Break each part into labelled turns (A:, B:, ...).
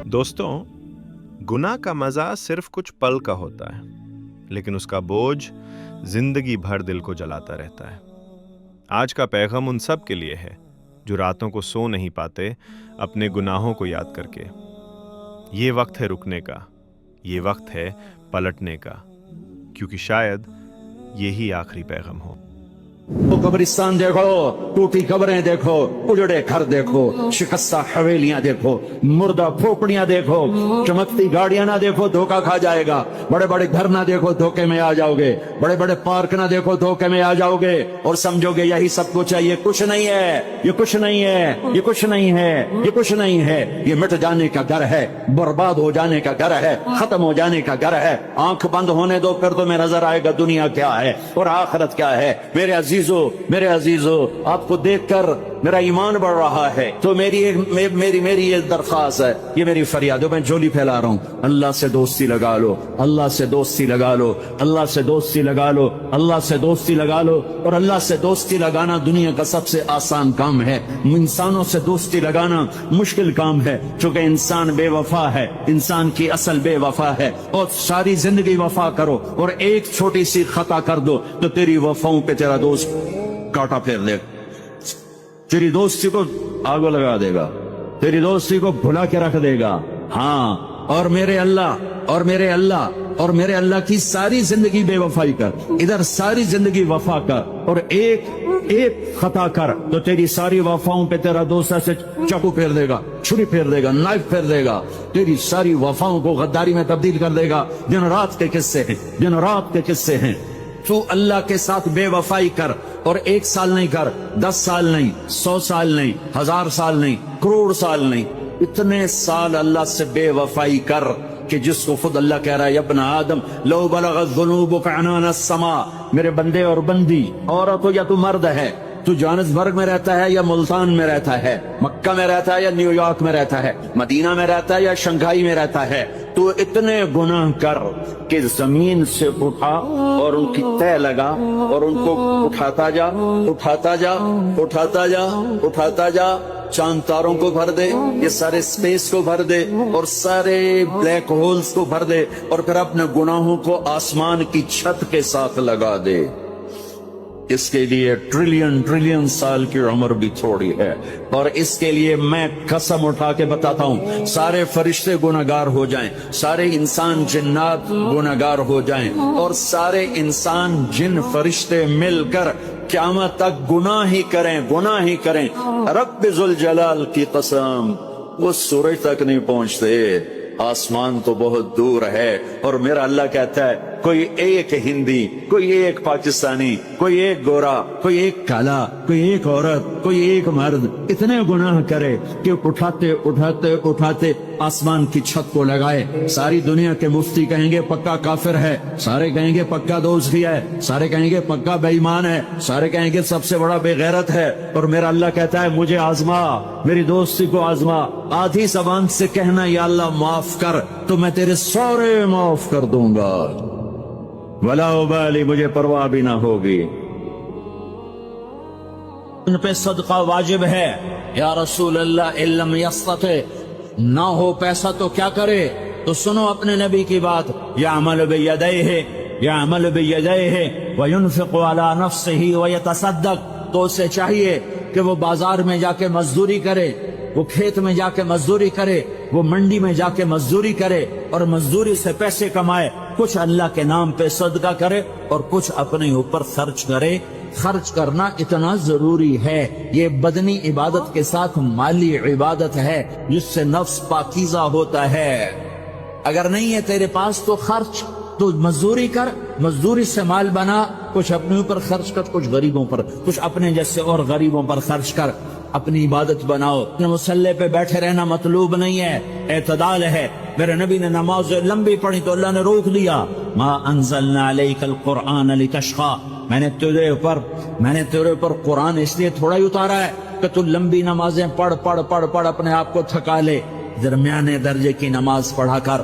A: دوستوں، گناہ کا مزہ صرف کچھ پل کا ہوتا ہے، لیکن اس کا بوجھ زندگی بھر دل کو جلاتا رہتا ہے۔ آج کا پیغام ان سب کے لیے ہے جو راتوں کو سو نہیں پاتے اپنے گناہوں کو یاد کر کے۔ یہ وقت ہے رکنے کا، یہ وقت ہے پلٹنے کا، کیونکہ شاید یہی آخری پیغام ہو۔
B: قبرستان دیکھو، ٹوٹی قبریں دیکھو، اجڑے گھر دیکھو، شکستہ حویلیاں دیکھو، مردہ پھوپڑیاں دیکھو، چمکتی گاڑیاں نہ دیکھو، دھوکہ کھا جائے گا۔ بڑے بڑے گھر نہ دیکھو، دھوکے میں آ جاؤ گے۔ بڑے بڑے پارک نہ دیکھو، دھوکے میں آ جاؤ گے اور سمجھو گے یہی سب کچھ ہے۔ یہ کچھ نہیں ہے، یہ کچھ نہیں ہے، یہ کچھ نہیں ہے، یہ کچھ نہیں ہے۔ یہ مٹ جانے کا گھر ہے، برباد ہو جانے کا گھر ہے، ختم ہو جانے کا گھر ہے۔ آنکھ بند ہونے دو، پھر تمہیں نظر آئے گا دنیا کیا ہے اور آخرت کیا ہے۔ میرے عزیزو، آپ کو دیکھ کر میرا ایمان بڑھ رہا ہے، تو میری یہ درخواست ہے، یہ میری فریاد ہے، میں جھولی پھیلا رہا ہوں۔ اللہ سے دوستی لگا لو، اللہ سے دوستی لگا لو، اللہ سے دوستی لگا لو، اللہ سے دوستی لگا لو۔ اور اللہ سے دوستی لگانا دنیا کا سب سے آسان کام ہے۔ انسانوں سے دوستی لگانا مشکل کام ہے، چونکہ انسان بے وفا ہے، انسان کی اصل بے وفا ہے۔ اور ساری زندگی وفا کرو اور ایک چھوٹی سی خطا کر دو تو تیری وفاؤں پہ تیرا دوست کاٹا پھیر دے گا، تیری دوستی کو آگ لگا دے گا، تیری دوستی کو بھلا کے رکھ دے گا۔ ہاں، اور میرے اللہ کی ساری زندگی بے وفائی کر، ادھر ساری زندگی وفا کر، اور ایک خطا کر تو تیری ساری وفاؤں پہ تیرا دوست ایسے چاقو پھیر دے گا، چھری پھیر دے گا، نائف پھیر دے گا، تیری ساری وفاؤں کو غداری میں تبدیل کر دے گا۔ دن رات کے قصے ہیں۔ تو اللہ کے ساتھ بے وفائی کر، اور 1 سال نہیں کر، 10 سال نہیں، 100 سال نہیں، 1000 سال نہیں، کروڑ سال نہیں، اتنے سال اللہ سے بے وفائی کر کہ جس کو خود اللہ کہہ رہا ہے، یا ابن آدم لو بلغت ذنوبک عنان السماء، میرے بندے اور بندی، عورت ہو یا تو مرد ہے، تو جوہانسبرگ میں رہتا ہے یا ملتان میں رہتا ہے، مکہ میں رہتا ہے یا نیو یارک میں رہتا ہے، مدینہ میں رہتا ہے یا شنگھائی میں رہتا ہے، تو اتنے گناہ کر کہ زمین سے اٹھا اور ان کی تہ لگا اور ان کو اٹھاتا جا، اٹھاتا جا، اٹھاتا جا، اٹھاتا جا، چاند تاروں کو بھر دے، یہ سارے سپیس کو بھر دے اور سارے بلیک ہولز کو بھر دے، اور پھر اپنے گناہوں کو آسمان کی چھت کے ساتھ لگا دے۔ اس کے لیے ٹریلین سال کی عمر بھی تھوڑی ہے، اور اس کے لیے میں قسم اٹھا کے بتاتا ہوں، سارے فرشتے گناہگار ہو جائیں، سارے انسان جنات گناہگار ہو جائیں، اور سارے انسان جن فرشتے مل کر قیامت تک گناہ ہی کریں، رب ذوالجلال کی قسم، وہ سورج تک نہیں پہنچتے، آسمان تو بہت دور ہے۔ اور میرا اللہ کہتا ہے، کوئی ایک ہندی، کوئی ایک پاکستانی، کوئی ایک گورا، کوئی ایک کالا، کوئی ایک عورت، کوئی ایک مرد اتنے گناہ کرے کہ اٹھاتے آسمان کی چھت کو لگائے، ساری دنیا کے مفتی کہیں گے پکا کافر ہے، سارے کہیں گے پکا دوزخی ہے، سارے کہیں گے پکا بے ایمان ہے، سارے کہیں گے سب سے بڑا بے غیرت ہے، اور میرا اللہ کہتا ہے مجھے آزما، میری دوستی کو آزما، آدھی زبان سے کہنا یا اللہ معاف کر تو میں تیرے سارے معاف کر دوں گا، ولا ابالی، مجھے پرواہ بھی نہ ہوگی۔ ان پہ صدقہ واجب ہے۔ یا رسول اللہ علم یستطع، نہ ہو پیسہ تو کیا کرے؟ تو سنو اپنے نبی کی بات، یعمل بیدیہ وینفق علی نفسہ ویتصدق، تو اسے چاہیے کہ وہ بازار میں جا کے مزدوری کرے، وہ کھیت میں جا کے مزدوری کرے، وہ منڈی میں جا کے مزدوری کرے، اور مزدوری سے پیسے کمائے، کچھ اللہ کے نام پہ صدقہ کرے اور کچھ اپنے اوپر خرچ کرے۔ خرچ کرنا اتنا ضروری ہے، یہ بدنی عبادت کے ساتھ مالی عبادت ہے جس سے نفس پاکیزہ ہوتا ہے۔ اگر نہیں ہے تیرے پاس تو خرچ، تو مزدوری کر، مزدوری سے مال بنا، کچھ اپنے اوپر خرچ کر، کچھ غریبوں پر، کچھ اپنے جیسے اور غریبوں پر خرچ کر، اپنی عبادت بناؤ۔ اپنے مسلح پہ بیٹھے رہنا مطلوب نہیں ہے، اعتدال ہے۔ میرے نبی نے نماز لمبی پڑھی تو اللہ نے روک دیا، ما انزلنا علیک القرآن لتشقى، میں نے تیرے اوپر قرآن اس لیے تھوڑا ہی اتارا ہے کہ تو لمبی نمازیں پڑھ اپنے آپ کو تھکا لے، درمیانے درجے کی نماز پڑھا کر۔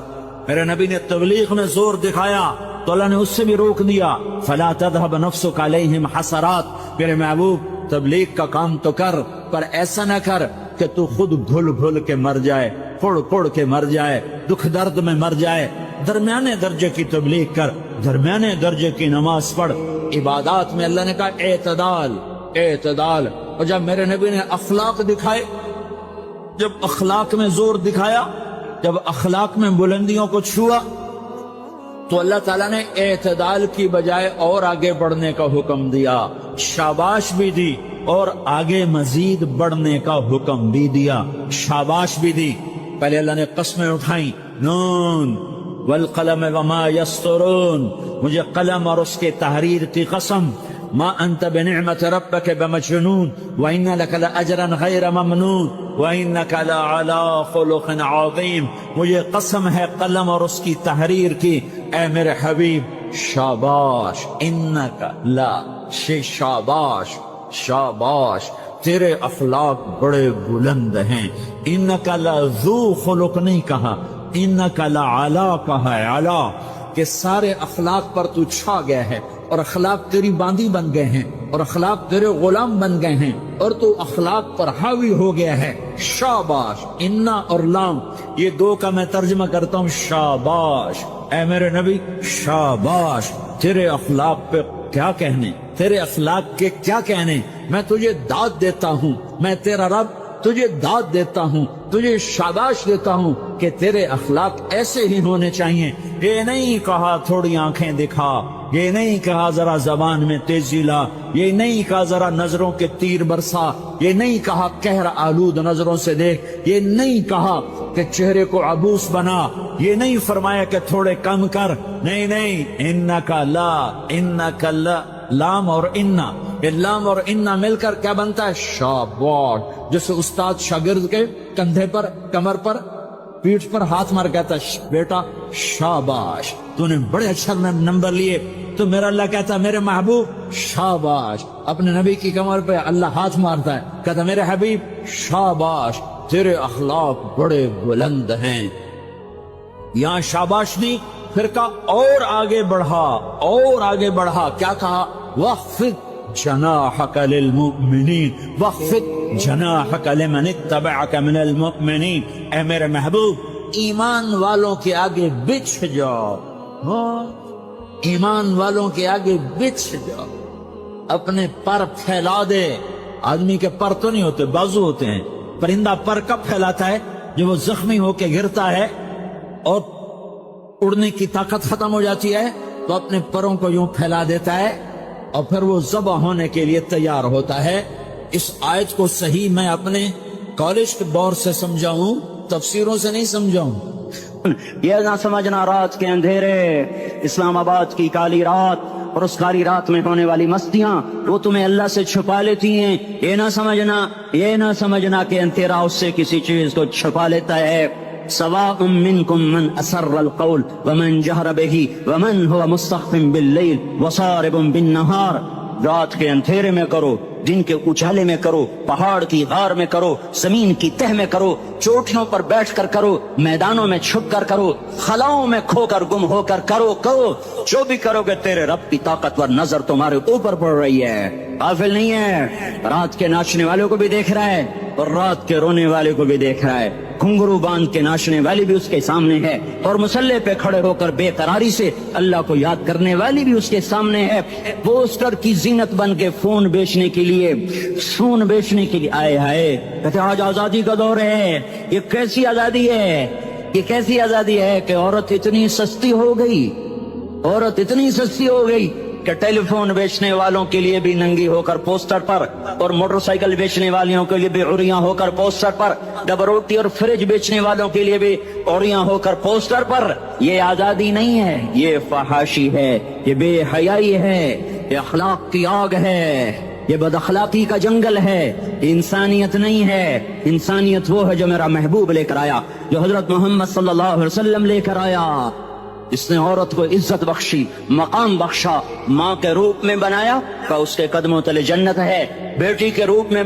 B: میرے نبی نے تبلیغ میں زور دکھایا تو اللہ نے اس سے بھی روک دیا، فلا تذهب نفسك علیہم حسرات، میرے محبوب تبلیغ کا کام تو کر، پر ایسا نہ کر کہ تو خود گھل گھل کے مر جائے، پڑ پڑ کے مر جائے، دکھ درد میں مر جائے۔ درمیانے درجے کی تبلیغ کر، درمیانے درجے کی نماز پڑھ۔ عبادات میں اللہ نے کہا اعتدال، اعتدال۔ اور جب میرے نبی نے اخلاق دکھائے، جب اخلاق میں زور دکھایا، جب اخلاق میں بلندیوں کو چھوا، تو اللہ تعالیٰ نے اعتدال کی بجائے اور آگے بڑھنے کا حکم دیا، شاباش بھی دی اور آگے مزید بڑھنے کا حکم بھی دیا، شاباش بھی دی۔ پہلے اللہ نے قسمیں اٹھائیں، نون والقلم وما یسطرون، مجھے قلم اور اس کے تحریر کی قسم، ما انت بنعمت ربک بمجنون وان لک لاجرا غیر ممنون وانک لعلی خلق عظیم، مجھے قسم ہے قلم اور اس کی تحریر کی، اے میرے حبیب شاباش، انک لا، شاباش شاباش، تیرے اخلاق بڑے بلند ہیں۔ انک لذو خلق نہیں کہا، انک لعلی کہا ہے، علا، کہ سارے اخلاق پر تو چھا گیا ہے اور اخلاق تیری باندی بن گئے ہیں اور اخلاق تیرے غلام بن گئے ہیں اور تو اخلاق پر حاوی ہو گیا ہے۔ شاباش، انا اور لام یہ دو کا میں ترجمہ کرتا ہوں، شاباش، اے میرے نبی شاباش، تیرے اخلاق پہ کیا کہنے، تیرے اخلاق کے کیا کہنے، میں تجھے داد دیتا ہوں، میں تیرا رب تجھے داد دیتا ہوں، تجھے شاباش دیتا ہوں کہ تیرے اخلاق ایسے ہی ہونے چاہیے۔ یہ نہیں کہا تھوڑی آنکھیں دکھا، یہ نہیں کہا ذرا زبان میں تیزی لا، یہ نہیں کہا ذرا نظروں کے تیر برسا، یہ نہیں کہا قہر آلود نظروں سے دیکھ، یہ نہیں کہا کہ چہرے کو عبوس بنا، یہ نہیں فرمایا کہ تھوڑے کم کر، نہیں نہیں، انکا لا، انکا لا، لام اور انا، یہ لام اور انا مل کر کیا بنتا ہے؟ شاباش۔ جیسے استاد شاگرد کے کندھے پر، کمر پر، پیٹھ پر ہاتھ مار کہتا ہے بیٹا شاباش، تو نے بڑے اچھا نمبر لیے، تو میرا اللہ کہتا ہے میرے محبوب شاباش۔ اپنے نبی کی کمر پہ اللہ ہاتھ مارتا ہے، کہتا میرے حبیب شاباش، تیرے اخلاق بڑے بلند ہیں۔ یہاں شاباش نہیں، پھر کہا اور آگے بڑھا، اور آگے بڑھا، کیا کہا؟ وَخْفِضْ جناحك للمؤمنین، وَخْفِضْ جناحك لمن اتبعك من المؤمنین، اے میرے محبوب ایمان والوں کے آگے بچھ جاؤ، ایمان والوں کے آگے بچھ جاؤ، اپنے پر پھیلا دے۔ آدمی کے پر تو نہیں ہوتے، بازو ہوتے ہیں۔ پرندہ پر کب پھیلاتا ہے؟ جب وہ زخمی ہو کے گرتا ہے اور اڑنے کی طاقت ختم ہو جاتی ہے تو اپنے پروں کو یوں پھیلا دیتا ہے اور پھر وہ ذبح ہونے کے لیے تیار ہوتا ہے۔ اس آیت کو صحیح میں اپنے کالج کے دور سے سمجھاؤں، تفسیروں سے نہیں سمجھاؤں۔
C: یہ نہ سمجھنا رات کے اندھیرے، اسلام آباد کی کالی رات اور اس کالی رات میں ہونے والی مستیاں وہ تمہیں اللہ سے چھپا لیتی ہیں۔ یہ نہ سمجھنا کہ اندھیرا اس سے کسی چیز کو چھپا لیتا ہے۔ سواء منکم من اسر القول ومن جہر بہ ومن هو مستخف باللیل وصارب بالنہار، رات کے اندھیرے میں کرو، دن کے اجالے میں کرو، پہاڑ کی غار میں کرو، زمین کی تہ میں کرو، چوٹیوں پر بیٹھ کر کرو، میدانوں میں چھپ کر کرو، خلاؤں میں کھو کر گم ہو کر کرو، جو بھی کرو گے تیرے رب کی طاقتور نظر تمہارے اوپر پڑ رہی ہے، غافل نہیں ہے۔ رات کے ناچنے والوں کو بھی دیکھ رہا ہے اور رات کے رونے والے کو بھی دیکھ رہا ہے، گھنگرو باندھ کے ناچنے والی بھی اس کے سامنے ہے اور مسلح پہ کھڑے ہو کر بے قراری سے اللہ کو یاد کرنے والی بھی اس کے سامنے ہے۔ پوسٹر کی زینت بن کے فون بیچنے کے لیے آئے کہتے آج آزادی کا دور ہے۔ یہ کیسی آزادی ہے، یہ کیسی آزادی ہے کہ عورت اتنی سستی ہو گئی کہ ٹیلی فون بیچنے والوں کے لیے بھی ننگی ہو کر پوسٹر پر، اور موٹر سائیکل بیچنے والوں کے لیے بھی عریاں ہو کر پوسٹر پر، ڈبل روٹی اور فریج بیچنے والوں کے لیے بھی عریاں ہو کر پوسٹر پر۔ یہ آزادی نہیں ہے، یہ فحاشی ہے، یہ بے حیائی ہے، یہ اخلاق کی آگ ہے، یہ بد اخلاقی کا جنگل ہے، انسانیت نہیں ہے۔ انسانیت وہ ہے جو میرا محبوب لے کر آیا، جو حضرت محمد صلی اللہ علیہ وسلم لے کر آیا، جس نے عورت کو عزت بخشی، مقام بخشا، ماں کے روپ میں بنایا کہ اس کے قدموں تلے جنت ہے، بیٹی کے روپ میں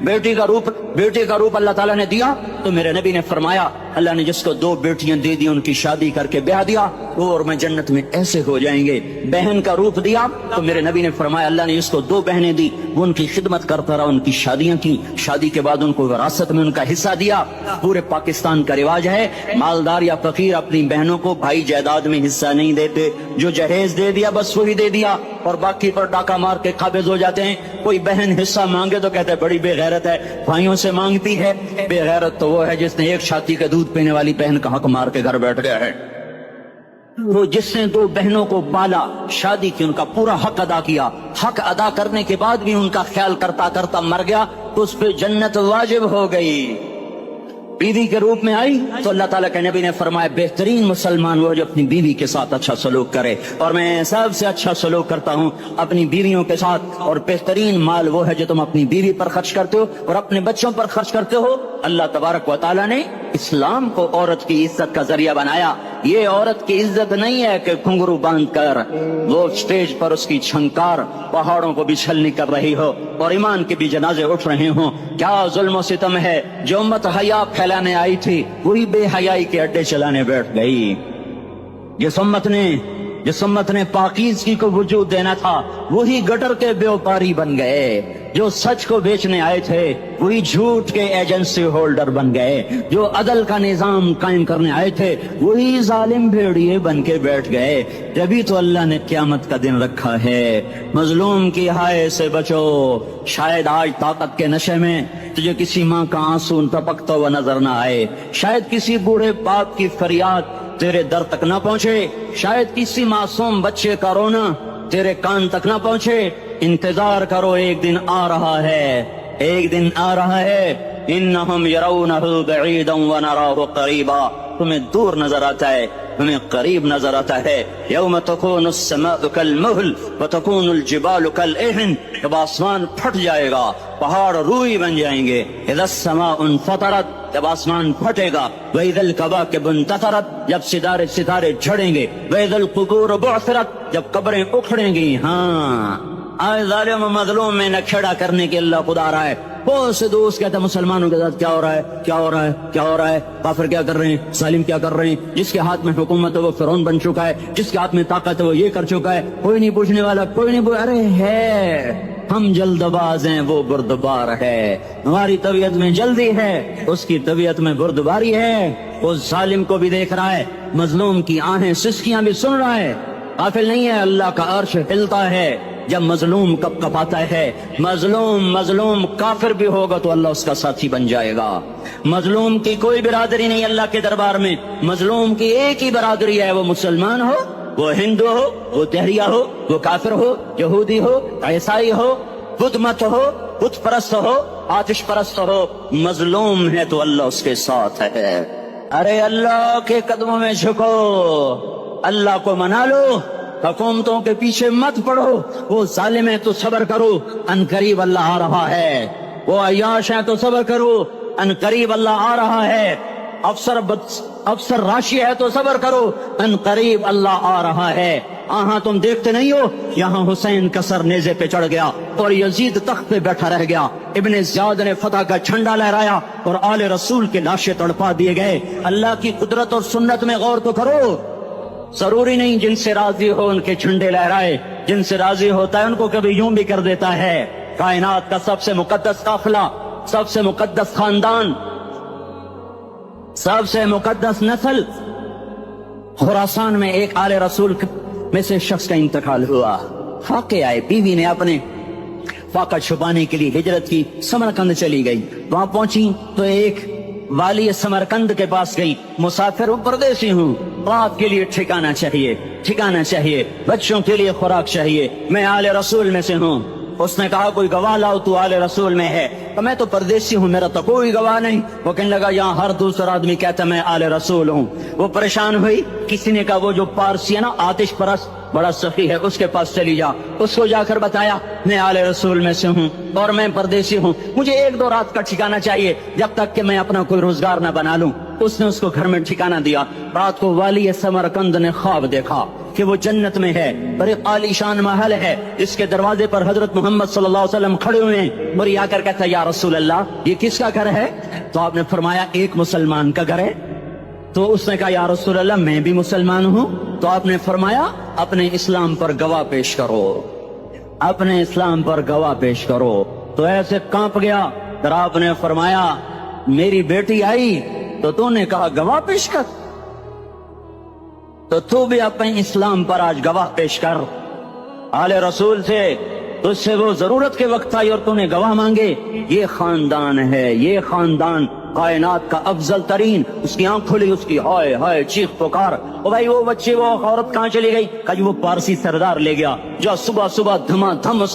C: بیٹی کا روپ اللہ تعالیٰ نے دیا تو میرے نبی نے فرمایا اللہ نے جس کو 2 بیٹیاں دے دی ان کی شادی کر کے بیاہ دیا وہ اور میں جنت میں ایسے ہو جائیں گے. بہن کا روپ دیا تو میرے نبی نے فرمایا اللہ نے جس کو 2 بہنیں دی وہ ان کی خدمت کرتا رہا, ان کی شادیاں کی, شادی کے بعد ان کو وراثت میں ان کا حصہ دیا. پورے پاکستان کا رواج ہے مالدار یا فقیر اپنی بہنوں کو بھائی جائیداد میں حصہ نہیں دیتے, جو جہیز دے دیا بس وہی دے دیا اور باقی پر ڈاکہ مار کے قابض ہو جاتے ہیں. کوئی بہن حصہ مانگے تو کہتے ہیں بڑی بے غیرت ہے, بھائیوں سے مانگتی ہے. بے غیرت تو وہ ہے جس نے ایک چھاتی کا دودھ پینے والی بہن کا حق مار کے گھر بیٹھ گیا ہے. وہ جس نے 2 بہنوں کو پالا, شادی کی, ان کا پورا حق ادا کیا, حق ادا کرنے کے بعد بھی ان کا خیال کرتا کرتا مر گیا تو اس پہ جنت واجب ہو گئی. بیوی کے روپ میں آئی تو اللہ تعالیٰ کے نبی نے فرمایا بہترین مسلمان وہ جو اپنی بیوی کے ساتھ اچھا سلوک کرے, اور میں سب سے اچھا سلوک کرتا ہوں اپنی بیویوں کے ساتھ. اور بہترین مال وہ ہے جو تم اپنی بیوی پر خرچ کرتے ہو اور اپنے بچوں پر خرچ کرتے ہو. اللہ تبارک و تعالیٰ نے اسلام کو عورت کی عزت کا ذریعہ بنایا. یہ عورت کی عزت نہیں ہے کہ گھنگرو باندھ کر وہ اسٹیج پر اس کی چھنکار پہاڑوں کو بھی چھلنی کر رہی ہو اور ایمان کے بھی جنازے اٹھ رہے ہوں. کیا ظلم و ستم ہے, جو امت حیا پھیلانے آئی تھی وہی بے حیائی کے اڈے چلانے بیٹھ گئی. جس امت نے پاکیزگی کو وجود دینا تھا وہی گٹر کے بیوپاری بن گئے. جو سچ کو بیچنے آئے تھے وہی جھوٹ کے ایجنسی ہولڈر بن گئے. جو عدل کا نظام قائم کرنے آئے تھے وہی ظالم بھیڑیے بن کے بیٹھ گئے. جبھی تو اللہ نے قیامت کا دن رکھا ہے. مظلوم کی ہائے سے بچو. شاید آج طاقت کے نشے میں تجھے کسی ماں کا آنسو ٹپکتا ہوا نظر نہ آئے, شاید کسی بوڑھے باپ کی فریاد تیرے در تک نہ پہنچے, شاید کسی معصوم بچے کا رونا تیرے کان تک نہ پہنچے. انتظار کرو, ایک دن آ رہا ہے, ایک دن آ رہا ہے. انہم یرونہ بعیدا ونراہ قریبا, تمہیں دور نظر آتا ہے ہمیں قریب نظر آتا ہے. یوم تکون السماء کالمہل وتکون الجبال کالعہن, جب آسمان پھٹ جائے گا پہاڑ روئی بن جائیں گے. اذا السماء انفطرت, جب آسمان پھٹے گا. وَإِذَا الْكَوَاكِبُ انتَثَرَتْ, جب ستارے جھڑیں گے. وَإِذَا الْقُبُورُ بُعْثِرَتْ, جب قبریں اکھڑیں گی. ہاں آج ظالم و مظلوم میں نہ کھڑا کرنے کے اللہ خدا رہا ہے. بہت سے دوست کہتے ہیں مسلمانوں کے ساتھ کیا ہو رہا ہے, کیا ہو رہا ہے, کیا ہو رہا ہے, کافر کیا کر رہے ہیں, ظالم کیا کر رہے ہیں. جس کے ہاتھ میں حکومت ہے وہ فرعون بن چکا ہے, جس کے ہاتھ میں طاقت ہے وہ یہ کر چکا ہے. کوئی نہیں پوچھنے والا, کوئی نہیں ارے ہے, ہم جلد باز ہیں وہ بردبار ہے. ہماری طبیعت میں جلدی ہے, اس کی طبیعت میں بردباری ہے. اس ظالم کو بھی دیکھ رہا ہے, مظلوم کی آہیں سسکیاں بھی سن رہا ہے. غافل نہیں ہے, اللہ کا عرش ہلتا ہے جب مظلوم کپ کپاتا ہے. مظلوم کافر بھی ہوگا تو اللہ اس کا ساتھی بن جائے گا. مظلوم کی کوئی برادری نہیں اللہ کے دربار میں. مظلوم کی ایک ہی برادری ہے, وہ مسلمان ہو, وہ ہندو ہو, وہ تہریہ ہو, وہ کافر ہو, یہودی ہو, عیسائی ہو, بدھ مت ہو, بت پرست ہو, آتش پرست ہو. مظلوم ہے تو اللہ اس کے ساتھ ہے. ارے اللہ کے قدموں میں جھکو, اللہ کو منا لو, حکومتوں کے پیچھے مت پڑو. وہ ظالم ہے تو صبر کرو, ان قریب اللہ آ رہا ہے. وہ عیاش ہے تو صبر کرو, ان قریب اللہ آ رہا ہے. افسر راشی ہے تو صبر کرو, ان قریب اللہ آ رہا ہے. ہاں تم دیکھتے نہیں ہو, یہاں حسین کا سر نیزے پہ چڑھ گیا اور یزید تخت پہ بیٹھا رہ گیا. ابن زیاد نے فتح کا جھنڈا لہرایا اور آل رسول کے لاشیں تڑپا دیے گئے. اللہ کی قدرت اور سنت میں غور تو کرو. ضروری نہیں جن سے راضی ہو ان کے جھنڈے لہرائے, جن سے راضی ہوتا ہے ان کو کبھی یوں بھی کر دیتا ہے. کائنات کا سب سے مقدس قافلہ, سب سے مقدس خاندان, سب سے مقدس نسل, خراسان میں ایک آل رسول میں سے شخص کا انتقال ہوا. فاقے آئے, بیوی نے اپنے فاقہ چھپانے کے لیے ہجرت کی, سمرقند چلی گئی. وہاں پہنچی تو ایک والی سمرقند کے پاس گئی. مسافر ہوں, پردیسی ہوں, رات کے لیے ٹھکانا چاہیے, بچوں کے لیے خوراک چاہیے, میں آل رسول میں سے ہوں. اس نے کہا کوئی گواہ لاؤ, تو آل رسول میں ہے. تو میں تو پردیسی ہوں, میرا تو کوئی گواہ نہیں. وہ کہنے لگا یہاں ہر دوسرا آدمی کہتا میں آل رسول ہوں. وہ پریشان ہوئی. کسی نے کہا وہ جو پارسی ہے نا آتش پرست, بڑا سخی ہے, اس کے پاس چلی جا. اس کو جا کر بتایا میں آل رسول میں سے ہوں اور میں پردیسی ہوں, مجھے 1-2 رات کا ٹھکانہ چاہیے جب تک کہ میں اپنا کوئی روزگار نہ بنا لوں. اس نے اس کو گھر میں ٹھکانہ دیا. رات کو والی سمرقند نے خواب دیکھا کہ وہ جنت میں ہے، بڑے عالیشان محل ہے، اس کے دروازے پر حضرت محمد صلی اللہ علیہ وسلم کھڑے ہوئے ہیں، اور یہ آ کر کہتا ہے یا رسول اللہ یہ کس کا گھر ہے؟ تو آپ نے فرمایا ایک مسلمان کا گھر ہے۔ تو اس نے کہا یا رسول اللہ میں بھی مسلمان ہوں۔ تو آپ نے فرمایا اپنے اسلام پر گواہ پیش کرو، اپنے اسلام پر گواہ پیش کرو۔ تو ایسے کانپ گیا، پھر آپ نے فرمایا میری بیٹی آئی تو تو نے کہا گواہ پیش کر، تو بھی اپنے اسلام پر آج گواہ پیش کر۔ آل رسول سے تجھ سے وہ ضرورت کے وقت آئی اور تو نے گواہ مانگے۔ یہ خاندان ہے، یہ خاندان کائنات کا افضل ترین۔ اس کی آنکھ کھلی، اس کی ہائے ہائے چیخ پکار، او بھائی وہ بچے وہ عورت کہاں چلی گئی؟ کہا وہ پارسی سردار لے گیا، جو صبح صبح دھما دھم اس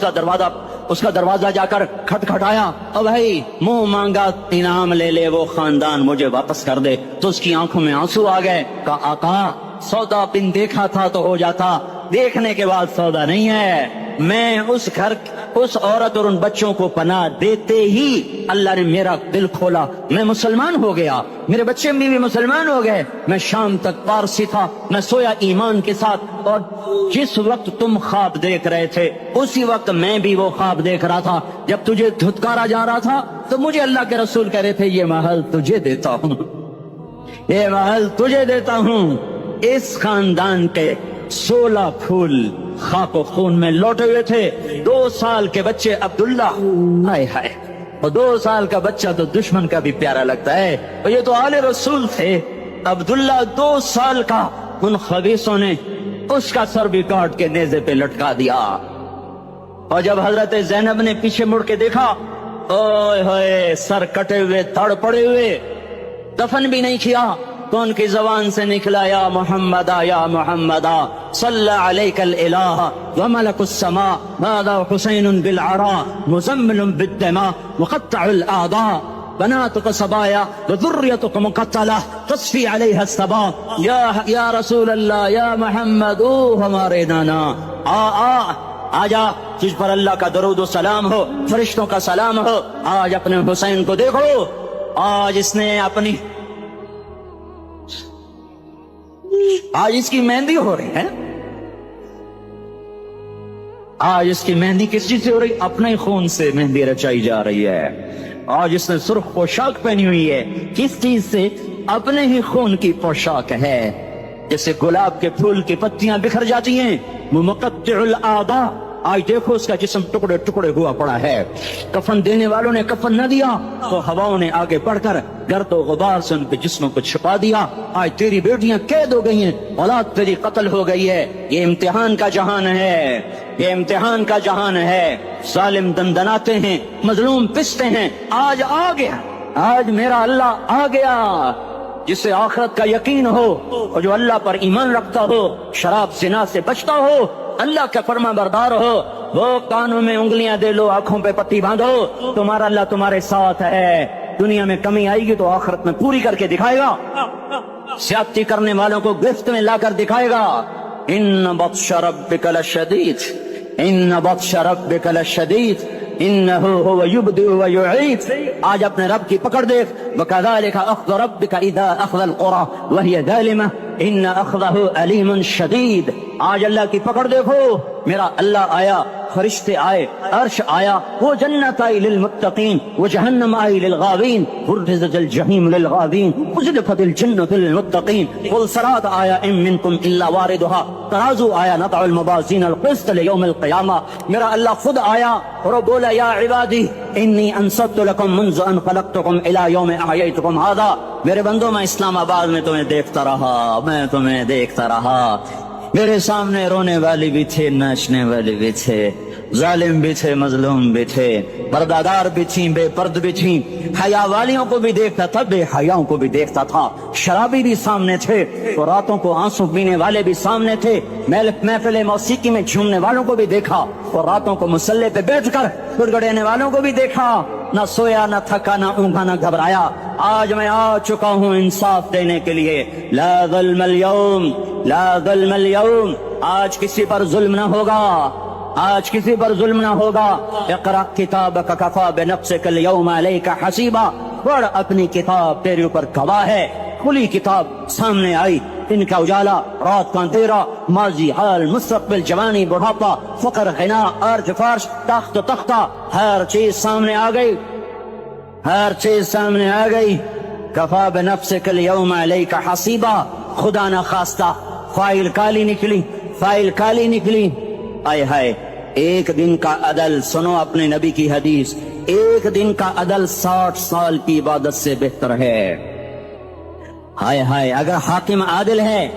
C: کا دروازہ جا کر کھٹکھٹایا، او بھائی منہ مانگا انعام لے لے، وہ خاندان مجھے واپس کر دے۔ تو اس کی آنکھوں میں آنسو آ گئے۔ کہا آقا سودا بن دیکھا تھا تو ہو جاتا، دیکھنے کے بعد سودا نہیں ہے۔ میں اس گھر اس عورت اور ان بچوں کو پناہ دیتے ہی اللہ نے میرا دل کھولا، میں مسلمان ہو گیا، میرے بچے بھی مسلمان ہو گئے۔ میں شام تک پارسی تھا، میں سویا ایمان کے ساتھ، اور جس وقت تم خواب دیکھ رہے تھے اسی وقت میں بھی وہ خواب دیکھ رہا تھا۔ جب تجھے دھتکارا جا رہا تھا تو مجھے اللہ کے رسول کہہ رہے تھے یہ محل تجھے دیتا ہوں، یہ محل تجھے دیتا ہوں۔ اس خاندان کے 16 پھول خاک و خون میں لوٹے ہوئے تھے۔ 2 سال کے بچے عبداللہ، ہائے ہائے، اور 2 سال کا بچہ تو دشمن کا بھی پیارا لگتا ہے، اور یہ تو آل رسول تھے۔ عبداللہ 2 سال کا، ان خبیثوں نے اس کا سر بھی کاٹ کے نیزے پہ لٹکا دیا۔ اور جب حضرت زینب نے پیچھے مڑ کے دیکھا، اوئے ہوئے سر کٹے ہوئے تھڑ پڑے ہوئے، دفن بھی نہیں کیا، تو ان کی زبان سے نکلا یا محمدہ یا محمدہ صلی علیک الالہ وملک السماء هذا حسین بالعراء مزمل بالدماء مقطع الاعضاء بناتك صبايا وذريتك مقتلة تصفي عليها الصبا یا رسول اللہ یا محمد، او ہمارے نانا آجا، تجھ پر اللہ کا درود و سلام ہو، فرشتوں کا سلام ہو۔ آج اپنے حسین کو دیکھو، آج اس نے اپنی آج اس کی مہندی ہو رہی ہے، آج اس کی مہندی کس چیز سے ہو رہی؟ اپنے خون سے مہندی رچائی جا رہی ہے۔ آج اس نے سرخ پوشاک پہنی ہوئی ہے، کس چیز سے؟ اپنے ہی خون کی پوشاک ہے۔ جیسے گلاب کے پھول کی پتیاں بکھر جاتی ہیں، وہ مقطع الاعضاء، آج دیکھو اس کا جسم ٹکڑے ٹکڑے ہوا پڑا ہے۔ کفن دینے والوں نے کفن نہ دیا تو ہواؤں نے آگے بڑھ کر گرد و غبار سے ان کے جسموں کو چھپا دیا۔ آج تیری بیٹیاں قید ہو گئی ہیں، اولاد تیری قتل ہو گئی ہے۔ یہ امتحان کا جہان ہے، یہ امتحان کا جہان ہے۔ ظالم دندناتے ہیں، مظلوم پستے ہیں۔ آج آ گیا، آج میرا اللہ آ گیا، جسے آخرت کا یقین ہو اور جو اللہ پر ایمان رکھتا ہو، شراب زنا سے بچتا ہو، اللہ کا فرما بردار ہو، وہ کانوں میں انگلیاں دے لو، آنکھوں پہ پٹی باندھو، تمہارا اللہ تمہارے ساتھ ہے۔ دنیا میں کمی آئے گی تو آخرت میں پوری کر کے دکھائے گا، زیادتی کرنے والوں کو گرفت میں لا کر دکھائے گا۔ ان بطش ربک لشدید، ان بطش ربک لشدید انہ هو یبدئ ویعید۔ آج اپنے رب کی پکڑ دیکھ، وکذالک اخذ ربک اذا اخذ القری وہی ظالمہ ان اخذہ علیم شدید۔ آج اللہ کی پکڑ دیکھو، میرا اللہ آیا، فرشتے آئے، عرش آیا، وہ جنت آئی للمتقین، وہ جہنم آئی للغاوین، برزت الجحیم للغاوین، وزلفت الجنت للمتقین، والصراط آیا ان منکم الا واردها، ترازو آیا نضع الموازین القسط لیوم القیامہ۔ میرا اللہ خود آیا اور وہ بولا یا عبادی انی انصت لکم منذ ان خلقتکم الى یوم احییتکم ھذا۔ میرے بندوں، میں اسلام آباد میں تمہیں دیکھتا رہا، میں تمہیں دیکھتا رہا، میرے سامنے رونے والی بھی تھے، ناچنے والی بھی تھے، ظالم بھی تھے، مظلوم بھی تھے، پردادار بھی تھیں، بے پرد بھی تھیں، حیا والیوں کو بھی دیکھتا تھا، بے حیاؤں کو بھی دیکھتا تھا، شرابی بھی سامنے تھے، تو راتوں کو آنسو پینے والے بھی سامنے تھے، محفل موسیقی میں جھومنے والوں کو بھی دیکھا، اور راتوں کو مسلح پہ بیٹھ کر گڑگڑانے والوں کو بھی دیکھا، نہ سویا نہ تھکا نہ اونگا نہ گھبرایا۔ آج میں آ چکا ہوں انصاف دینے کے لیے، لا ظلم اليوم، لا ظلم اليوم، آج کسی پر ظلم نہ ہوگا، آج کسی پر ظلم نہ ہوگا۔ اقرأ کتابک کفی بنفسک اليوم علیک حسیبا، پڑھ اپنی کتاب، تیرے اوپر گواہ ہے، کھلی کتاب سامنے آئی، دن کا اجالا، رات کا اندھیرا، ماضی، حال، مستقبل، جوانی، بڑھاپا، فقر، غنا، عرج، فرش، تخت و تختہ، ہر چیز سامنے آ گئی، ہر چیز سامنے آ گئی۔ کفا بنفسک اليوم علیک حسیبا، خدا نہ خواستہ فائل کالی نکلی، فائل کالی نکلی۔ آئے ہائے، ایک دن کا عدل، سنو اپنے نبی کی حدیث، ایک دن کا عدل 60 سال کی عبادت سے بہتر ہے۔ ہائے ہائے، اگر حاکم عادل ہے،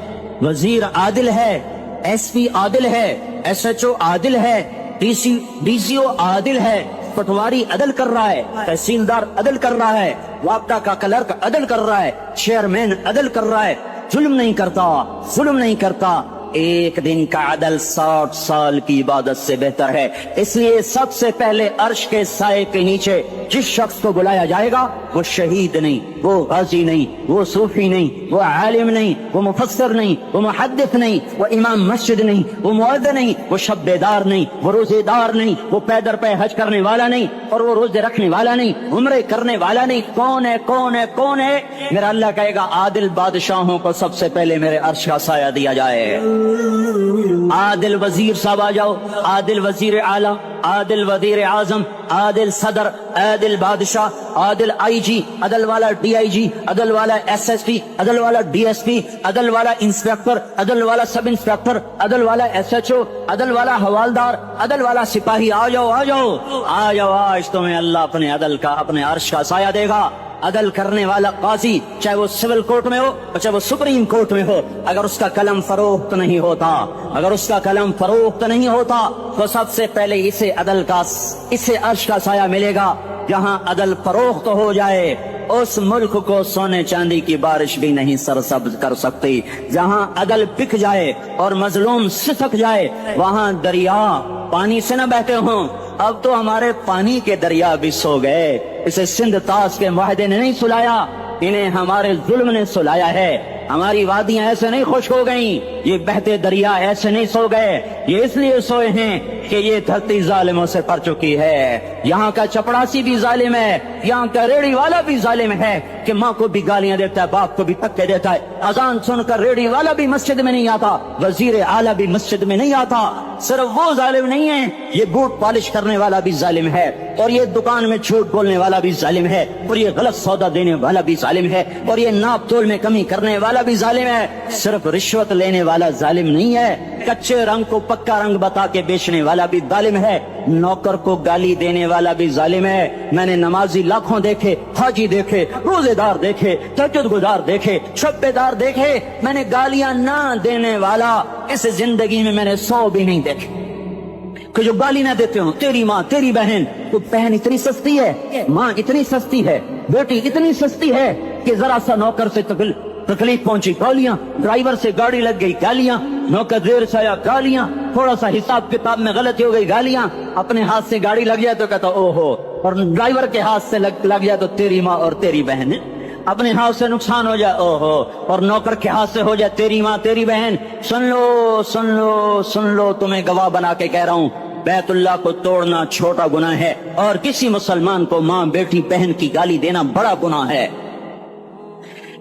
C: وزیر عادل ہے، ایس پی عادل ہے، ایس ایچ او عادل ہے، ڈی سی او عادل ہے، پٹواری عدل کر رہا ہے، تحصیلدار عدل کر رہا ہے، وابطہ کا کلرک عدل کر رہا ہے، چیئرمین عدل کر رہا ہے، ظلم نہیں کرتا، ظلم نہیں کرتا، ایک دن کا عدل 60 سال کی عبادت سے بہتر ہے۔ اس لیے سب سے پہلے عرش کے سائے کے نیچے جس شخص کو بلایا جائے گا وہ شہید نہیں، وہ غازی نہیں، وہ صوفی نہیں، وہ عالم نہیں، وہ مفسر نہیں، وہ محدث نہیں، وہ امام مسجد نہیں، وہ مؤذن نہیں، وہ شب بیدار نہیں، وہ روزے دار نہیں، وہ پیدر پہ حج کرنے والا نہیں، اور وہ روزے رکھنے والا نہیں، عمرے کرنے والا نہیں۔ کون ہے، کون ہے، کون ہے؟ میرا اللہ کہے گا عادل بادشاہوں کو سب سے پہلے میرے عرش کا سایہ دیا جائے۔ عادل وزیر صاحب آ جاؤ، عادل وزیر اعلیٰ، عادل وزیر اعظم، عادل صدر، عادل بادشاہ، عادل آئی جی، عدل والا ڈی آئی جی، عدل والا ایس ایس پی، عدل والا ڈی ایس پی، عدل والا انسپیکٹر، عدل والا سب انسپیکٹر، عدل والا ایس ایچ او، عدل والا حوالدار، عدل والا سپاہی، آ جاؤ آ جاؤ آ جاؤ، آج تمہیں اللہ اپنے عدل کا، اپنے عرش کا سایہ دے گا۔ عدل کرنے والا قاضی، چاہے وہ سول کورٹ میں ہو چاہے وہ سپریم کورٹ میں ہو، اگر اس کا قلم فروخت نہیں ہوتا، اگر اس کا قلم فروخت نہیں ہوتا تو سب سے پہلے اسے عدل کا، اسے عرش کا سایہ ملے گا۔ جہاں عدل فروخت ہو جائے اس ملک کو سونے چاندی کی بارش بھی نہیں سرسبز کر سکتی۔ جہاں عدل بک جائے اور مظلوم سسک جائے وہاں دریا پانی سے نہ بہتے ہوں۔ اب تو ہمارے پانی کے دریا بھی سو گئے، اسے سندھ طاس کے معاہدے نے نہیں سلایا، انہیں ہمارے ظلم نے سلایا ہے۔ ہماری وادیاں ایسے نہیں خشک ہو گئیں، یہ بہتے دریا ایسے نہیں سو گئے، یہ اس لیے سوئے ہیں کہ یہ دھرتی ظالموں سے بھر چکی ہے۔ یہاں کا چپڑاسی بھی ظالم ہے، یہاں کا ریڑھی والا بھی ظالم ہے کہ ماں کو بھی گالیاں دیتا ہے، باپ کو بھی دھکے دیتا ہے۔ اذان سن کر ریڑھی والا بھی مسجد میں نہیں آتا، وزیر اعلیٰ بھی مسجد میں نہیں آتا۔ صرف وہ ظالم نہیں ہے، یہ بوٹ پالش کرنے والا بھی ظالم ہے، اور یہ دکان میں جھوٹ بولنے والا بھی ظالم ہے، اور یہ غلط سودا دینے والا بھی ظالم ہے، اور یہ ناپ تول میں کمی کرنے والا بھی ظالم ہے۔ صرف رشوت لینے والا ظالم نہیں ہے، کچے رنگ کو پکا رنگ بتا کے بیچنے والا بھی ظالم ہے، نوکر کو گالی دینے والا بھی ظالم ہے۔ میں نے نمازی لاکھوں دیکھے، حاجی دیکھے، روزے دار دیکھے، تہجد گزار دیکھے، شب بیدار دیکھے، میں نے گالیاں نہ دینے والا اس زندگی میں میں نے 100 بھی نہیں دیکھے کہ جو گالی نہ دیتے ہوں۔ تیری ماں، تیری بہن، تو بہن اتنی سستی ہے، ماں اتنی سستی ہے، بیٹی اتنی سستی ہے کہ ذرا سا نوکر سے تکلیف پہنچی گالیاں، ڈرائیور سے گاڑی لگ گئی گالیاں، نوکر دیر سے آیا گالیاں، تھوڑا سا حساب کتاب میں غلطی ہو گئی گالیاں، اپنے ہاتھ سے گاڑی لگ جائے تو کہتا او ہو، اور ڈرائیور کے ہاتھ سے لگ جائے تو تیری ماں اور تیری بہن، اپنے ہاتھ سے نقصان ہو جائے او ہو، اور نوکر کے ہاتھ سے ہو جائے تیری ماں تیری بہن۔ سن لو سن لو سن لو، تمہیں گواہ بنا کے کہہ رہا ہوں، بیت اللہ کو توڑنا چھوٹا گناہ ہے، اور کسی مسلمان کو ماں، بیٹی، بہن کی گالی دینا بڑا گناہ ہے۔